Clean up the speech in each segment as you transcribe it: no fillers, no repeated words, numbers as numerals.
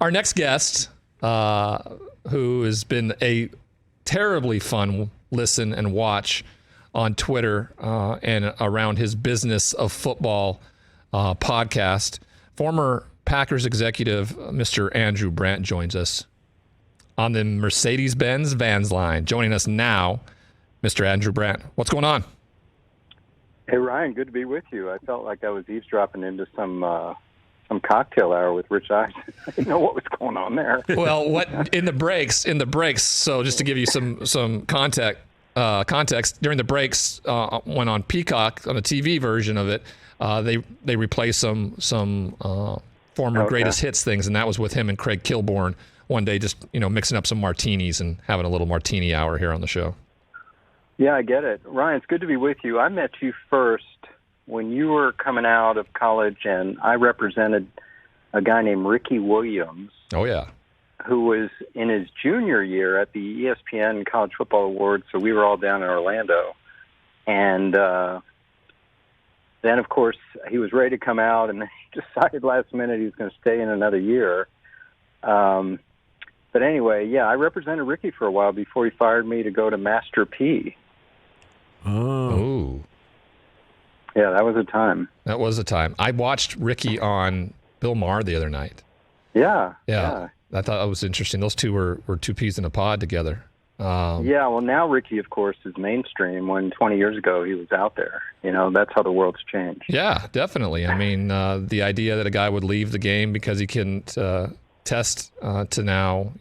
Our next guest, who has been a terribly fun listen and watch on Twitter and around his Business of Football podcast, former Packers executive Mr. Andrew Brandt joins us on the Mercedes-Benz Vans line. Joining us now, Mr. Andrew Brandt. What's going on? Hey, Ryan, good to be with you. I felt like I was eavesdropping into some cocktail hour with Rich Eisen. I didn't know what was going on there. Well, what in the breaks, so just to give you some context, during the breaks, when on Peacock, on the TV version of it, they replay some former greatest hits things, and that was with him and Craig Kilborn one day, just mixing up some martinis and having a little martini hour here on the show. Yeah, I get it. Ryan, it's good to be with you. I met you first when you were coming out of college, and I represented a guy named Ricky Williams. Oh, yeah. Who was in his junior year at the ESPN College Football Awards, so we were all down in Orlando. And then, of course, he was ready to come out, and he decided last minute he was going to stay in another year. But anyway, yeah, I represented Ricky for a while before he fired me to go to Master P. Oh. Yeah, that was a time. That was a time. I watched Ricky on Bill Maher the other night. Yeah. I thought that was interesting. Those two were two peas in a pod together. Yeah, well, now Ricky, of course, is mainstream. When 20 years ago he was out there. That's how the world's changed. Yeah, definitely. I mean, the idea that a guy would leave the game because he couldn't test to now,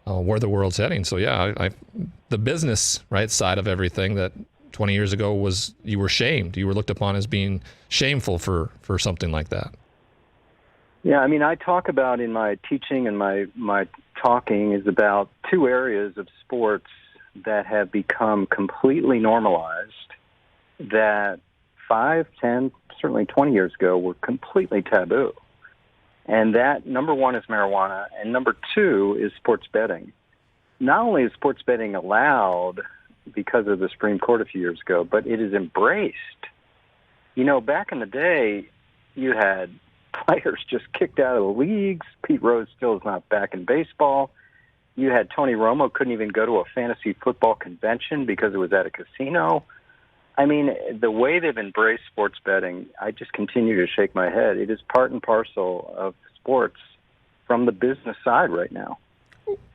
where the world's heading. So, yeah, the business side of everything that 20 years ago was, you were shamed. You were looked upon as being shameful for something like that. Yeah, I mean, I talk about in my teaching and my talking is about two areas of sports that have become completely normalized that 5, 10, certainly 20 years ago were completely taboo. And that, number one, is marijuana, and number two is sports betting. Not only is sports betting allowed because of the Supreme Court a few years ago, but it is embraced. Back in the day, you had players just kicked out of the leagues. Pete Rose still is not back in baseball. You had Tony Romo couldn't even go to a fantasy football convention because it was at a casino. I mean, the way they've embraced sports betting, I just continue to shake my head. It is part and parcel of sports from the business side right now.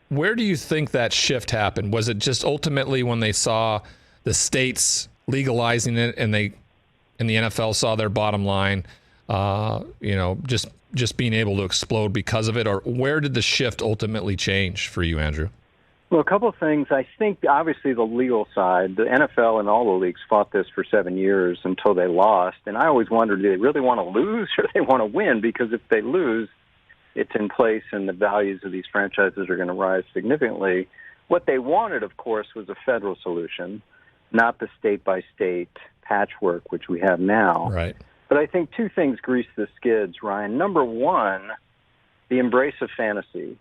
Where do you think that shift happened? Was it just ultimately when they saw the states legalizing it and the NFL saw their bottom line, just being able to explode because of it? Or where did the shift ultimately change for you, Andrew? Well, a couple of things. I think, obviously, the legal side, the NFL and all the leagues fought this for 7 years until they lost. And I always wondered, do they really want to lose or do they want to win? Because if they lose, it's in place and the values of these franchises are going to rise significantly. What they wanted, of course, was a federal solution, not the state-by-state patchwork, which we have now. Right. But I think two things grease the skids, Ryan. Number one, the embrace of fantasy.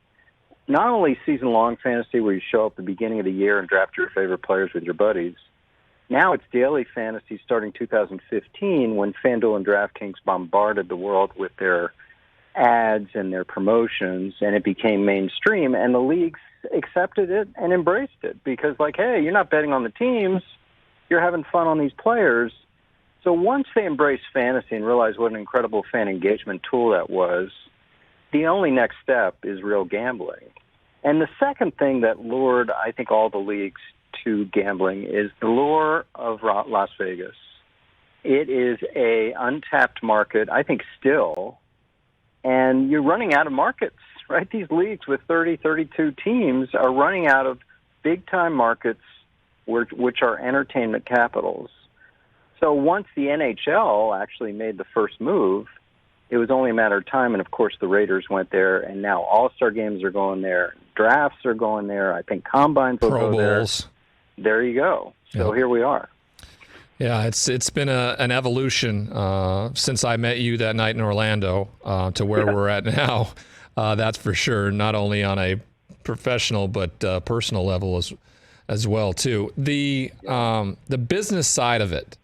Not only season-long fantasy where you show up at the beginning of the year and draft your favorite players with your buddies. Now it's daily fantasy starting 2015 when FanDuel and DraftKings bombarded the world with their ads and their promotions, and it became mainstream, and the leagues accepted it and embraced it because, hey, you're not betting on the teams, you're having fun on these players. So once they embraced fantasy and realized what an incredible fan engagement tool that was, the only next step is real gambling. And the second thing that lured, I think, all the leagues to gambling is the lure of Las Vegas. It is a untapped market, I think, still, and you're running out of markets, right? These leagues with 30, 32 teams are running out of big-time markets which are entertainment capitals. So once the NHL actually made the first move, it was only a matter of time, and of course the Raiders went there, and now All-Star games are going there, drafts are going there, I think combines will go there. Pro Bowls. There you go. So Here we are. Yeah, it's been an evolution since I met you that night in Orlando to where we're at now. That's for sure. Not only on a professional but personal level as well too. The business side of it,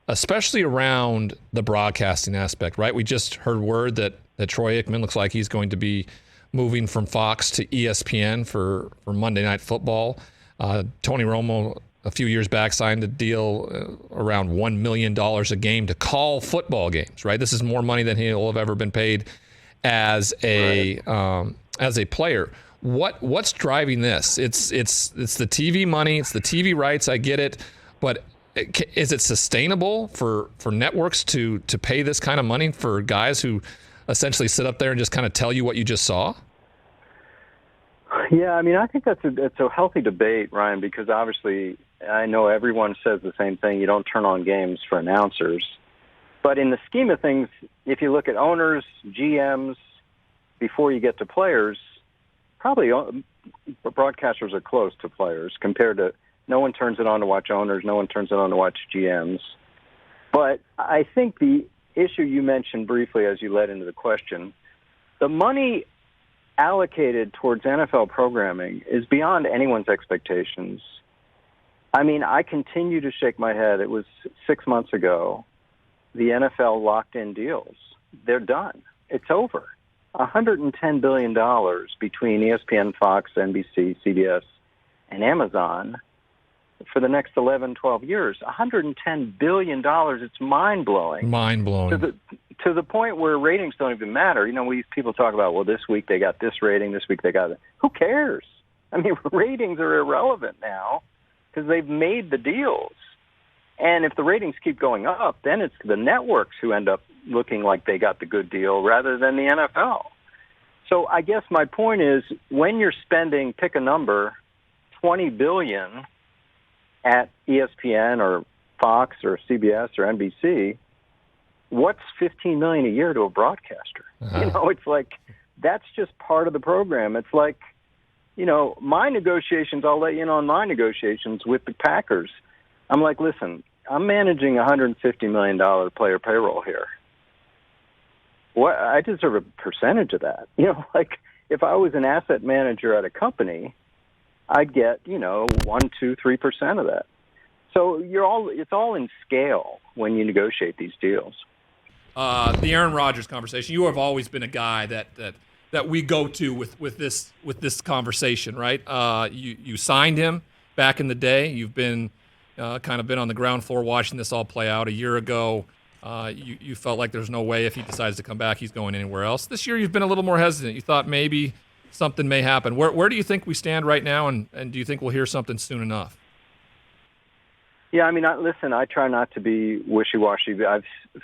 especially around the broadcasting aspect, right? We just heard word that Troy Aikman looks like he's going to be moving from Fox to ESPN for Monday Night Football. Tony Romo, a few years back, signed a deal around $1 million a game to call football games, right? This is more money than he'll have ever been paid as a player. What's driving this? It's the TV money, it's the TV rights, I get it, but is it sustainable for networks to pay this kind of money for guys who essentially sit up there and just kind of tell you what you just saw? Yeah, I mean, I think it's a healthy debate, Ryan, because obviously I know everyone says the same thing. You don't turn on games for announcers. But in the scheme of things, if you look at owners, GMs, before you get to players, probably broadcasters are close to players compared to no one turns it on to watch owners, no one turns it on to watch GMs. But I think the issue you mentioned briefly as you led into the question, the money allocated towards NFL programming is beyond anyone's expectations. I mean, I continue to shake my head. It was 6 months ago. The NFL locked in deals. They're done. It's over. $110 billion between ESPN, Fox, NBC, CBS, and Amazon for the next 11, 12 years. $110 billion. It's mind-blowing. Mind-blowing. To the point where ratings don't even matter. You know, people talk about, well, this week they got this rating, this week they got it. Who cares? I mean, ratings are irrelevant now because they've made the deals. And if the ratings keep going up, then it's the networks who end up looking like they got the good deal rather than the NFL. So I guess my point is, when you're spending, pick a number, $20 billion at ESPN or Fox or CBS or NBC, what's $15 million a year to a broadcaster? Uh-huh. You know, it's like that's just part of the program. It's like, you know, my negotiations, I'll let you in on my negotiations with the Packers. I'm like, listen, I'm managing a $150 million player payroll here. What, I deserve a percentage of that. You know, like if I was an asset manager at a company, I'd get, 1%, 2%, 3% of that. So it's all in scale when you negotiate these deals. The Aaron Rodgers conversation. You have always been a guy that we go to with this conversation, right? You signed him back in the day. You've been kind of been on the ground floor watching this all play out. A year ago, you felt like there's no way if he decides to come back, he's going anywhere else. This year, you've been a little more hesitant. You thought maybe something may happen. Where do you think we stand right now, and do you think we'll hear something soon enough? Yeah, I mean, listen, I try not to be wishy-washy.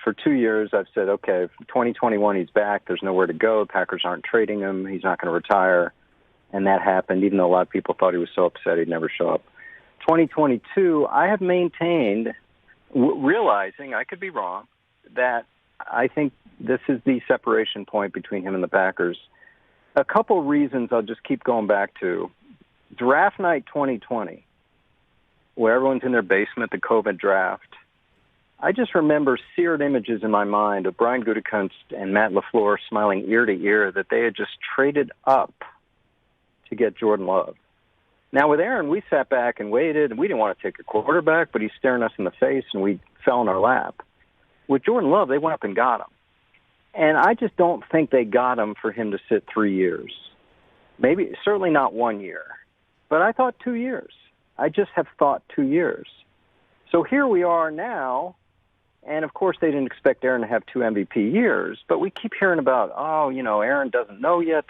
For 2 years, I've said, okay, 2021, he's back. There's nowhere to go. Packers aren't trading him. He's not going to retire. And that happened, even though a lot of people thought he was so upset he'd never show up. 2022, I have maintained, realizing I could be wrong, that I think this is the separation point between him and the Packers. A couple reasons I'll just keep going back to. Draft night 2020, where everyone's in their basement, the COVID draft. I just remember seared images in my mind of Brian Gutekunst and Matt LaFleur smiling ear to ear that they had just traded up to get Jordan Love. Now, with Aaron, we sat back and waited, and we didn't want to take a quarterback, but he's staring us in the face, and we fell in our lap. With Jordan Love, they went up and got him. And I just don't think they got him for him to sit 3 years. Maybe, certainly not 1 year. But I thought 2 years. I just have thought 2 years. So here we are now, and of course they didn't expect Aaron to have 2 MVP years, but we keep hearing about, Aaron doesn't know yet,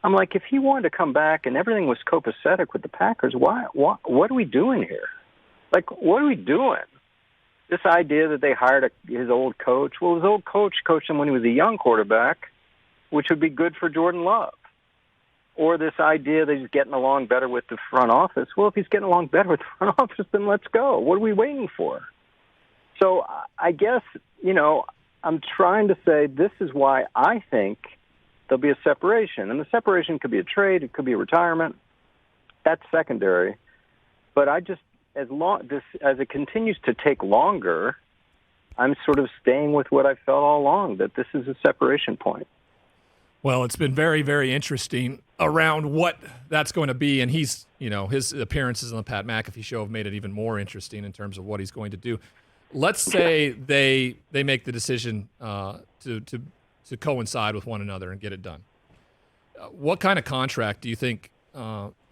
I'm like, if he wanted to come back and everything was copacetic with the Packers, what are we doing here? Like, what are we doing? This idea that they hired his old coach, well, his old coach coached him when he was a young quarterback, which would be good for Jordan Love. Or this idea that he's getting along better with the front office. Well, if he's getting along better with the front office, then let's go. What are we waiting for? So I guess, I'm trying to say this is why I think there'll be a separation. And the separation could be a trade. It could be a retirement. That's secondary. But as it continues to take longer, I'm sort of staying with what I felt all along, that this is a separation point. Well, it's been very, very interesting around what that's going to be. And he's, his appearances on the Pat McAfee show have made it even more interesting in terms of what he's going to do. Let's say they make the decision to coincide with one another and get it done. what kind of contract do you think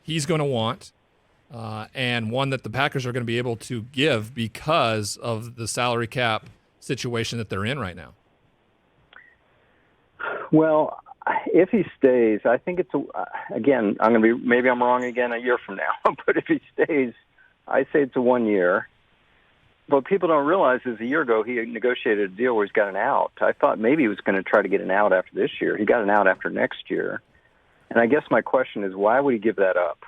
he's going to want, and one that the Packers are going to be able to give because of the salary cap situation that they're in right now? Well, if he stays, I think again, maybe I'm wrong again a year from now, but if he stays, I say it's a 1 year. What people don't realize is a year ago he negotiated a deal where he's got an out. I thought maybe he was going to try to get an out after this year. He got an out after next year. And I guess my question is, why would he give that up?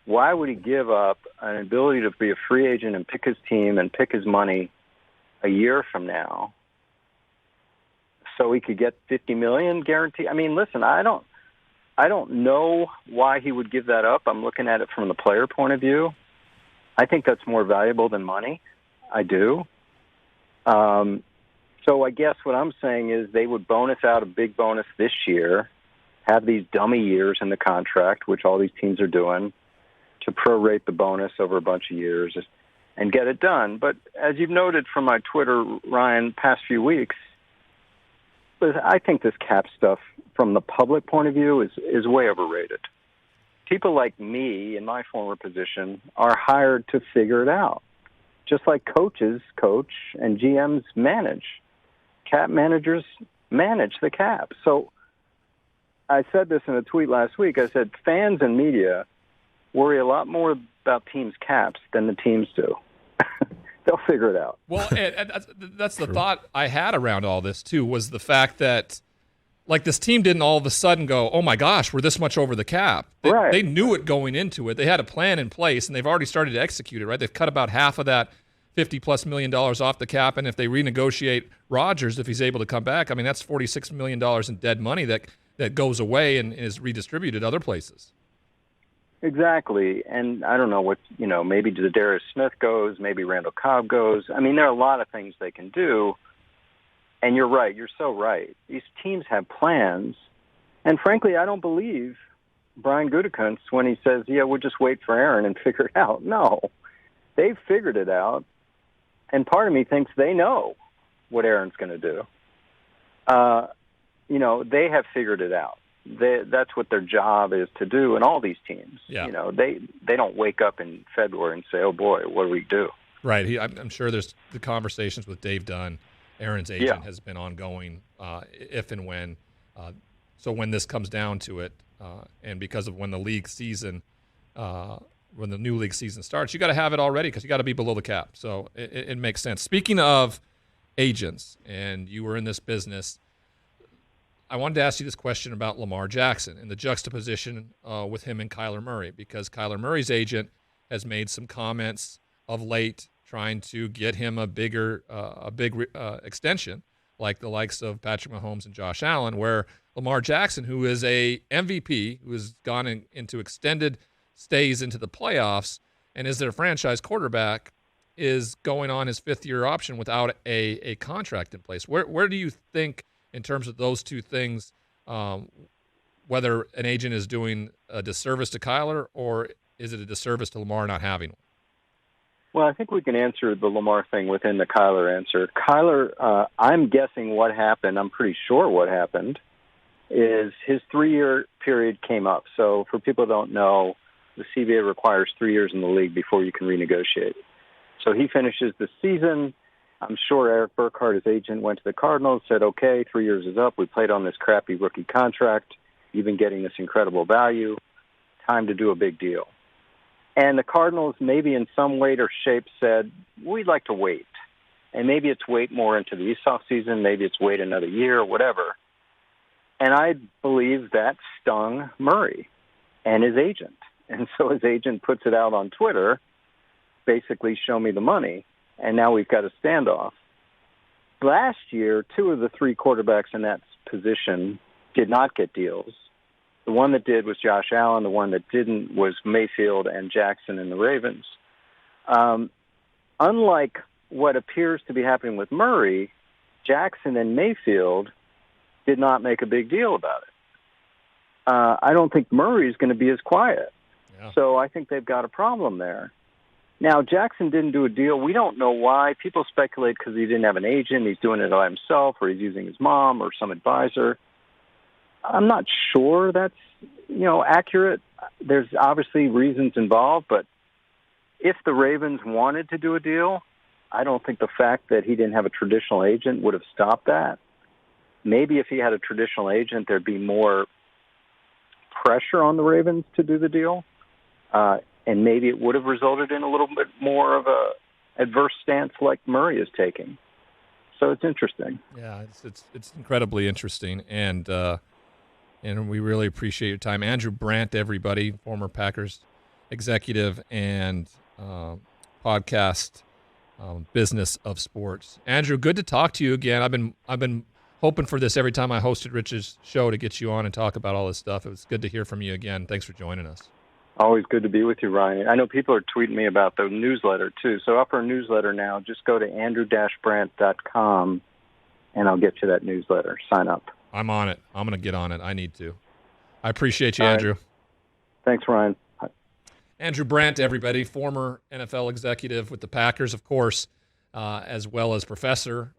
Why would he give up an ability to be a free agent and pick his team and pick his money a year from now so he could get $50 million guaranteed? I mean, listen, I don't know why he would give that up. I'm looking at it from the player point of view. I think that's more valuable than money. I do. So I guess what I'm saying is they would bonus out a big bonus this year, have these dummy years in the contract, which all these teams are doing, to prorate the bonus over a bunch of years and get it done. But as you've noted from my Twitter, Ryan, past few weeks, I think this cap stuff from the public point of view is way overrated. People like me in my former position are hired to figure it out. Just like coaches coach and GMs manage. Cap managers manage the cap. So I said this in a tweet last week. I said fans and media worry a lot more about teams' caps than the teams do. They'll figure it out. Well, and that's the thought I had around all this, too, was the fact that, like, this team didn't all of a sudden go, oh, my gosh, we're this much over the cap. They knew it going into it. They had a plan in place, and they've already started to execute it, right? They've cut about half of that $50+ million off the cap, and if they renegotiate Rodgers, if he's able to come back, I mean, that's $46 million in dead money that goes away and is redistributed other places. Exactly. And I don't know what, maybe Darius Smith goes, maybe Randall Cobb goes. I mean, there are a lot of things they can do. And you're right. You're so right. These teams have plans. And frankly, I don't believe Brian Gutekunst when he says, yeah, we'll just wait for Aaron and figure it out. No, they've figured it out. And part of me thinks they know what Aaron's going to do. They have figured it out. That's what their job is to do in all these teams. Yeah. They don't wake up in February and say, oh, boy, what do we do? Right. I'm sure there's the conversations with Dave Dunn. Aaron's agent has been ongoing if and when. So when this comes down to it, and because of when the league season, when the new league season starts, you got to have it already because you got to be below the cap. So it makes sense. Speaking of agents, and you were in this business, I wanted to ask you this question about Lamar Jackson and the juxtaposition with him and Kyler Murray, because Kyler Murray's agent has made some comments of late trying to get him a big extension, like the likes of Patrick Mahomes and Josh Allen, where Lamar Jackson, who is a MVP, who has gone into extended stays into the playoffs and is their franchise quarterback, is going on his fifth-year option without a contract in place. Where do you think, in terms of those two things, whether an agent is doing a disservice to Kyler or is it a disservice to Lamar not having one? Well, I think we can answer the Lamar thing within the Kyler answer. Kyler, I'm guessing what happened, I'm pretty sure what happened, is his 3-year period came up. So for people who don't know, the CBA requires 3 years in the league before you can renegotiate. So he finishes the season. I'm sure Eric Burkhardt, his agent, went to the Cardinals, said, okay, 3 years is up. We played on this crappy rookie contract. You've been getting this incredible value. Time to do a big deal. And the Cardinals, maybe in some way or shape, said, we'd like to wait. And maybe it's wait more into the East season. Maybe it's wait another year or whatever. And I believe that stung Murray and his agent. And so his agent puts it out on Twitter, basically, show me the money. And now we've got a standoff. Last year, 2 of the 3 quarterbacks in that position did not get deals. The one that did was Josh Allen. The one that didn't was Mayfield and Jackson in the Ravens. Unlike what appears to be happening with Murray, Jackson and Mayfield did not make a big deal about it. I don't think Murray is going to be as quiet. Yeah. So I think they've got a problem there. Now, Jackson didn't do a deal. We don't know why. People speculate because he didn't have an agent. He's doing it by himself, or he's using his mom or some advisor. I'm not sure that's, accurate. There's obviously reasons involved, but if the Ravens wanted to do a deal, I don't think the fact that he didn't have a traditional agent would have stopped that. Maybe if he had a traditional agent, there'd be more pressure on the Ravens to do the deal, and maybe it would have resulted in a little bit more of a adverse stance like Murray is taking. So it's interesting. Yeah, it's incredibly interesting, and we really appreciate your time, Andrew Brandt, everybody, former Packers executive and podcast Business of Sports. Andrew, good to talk to you again. I've been hoping for this every time I hosted Rich's show to get you on and talk about all this stuff. It was good to hear from you again. Thanks for joining us. Always good to be with you, Ryan. I know people are tweeting me about the newsletter, too. So up our newsletter now, just go to andrew-brandt.com, and I'll get you that newsletter. Sign up. I'm on it. I'm going to get on it. I need to. I appreciate you, all Andrew. Right. Thanks, Ryan. Andrew Brandt, everybody, former NFL executive with the Packers, of course, as well as professor,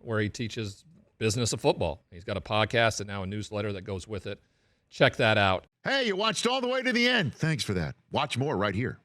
where he teaches business of football. He's got a podcast and now a newsletter that goes with it. Check that out. Hey, you watched all the way to the end. Thanks for that. Watch more right here.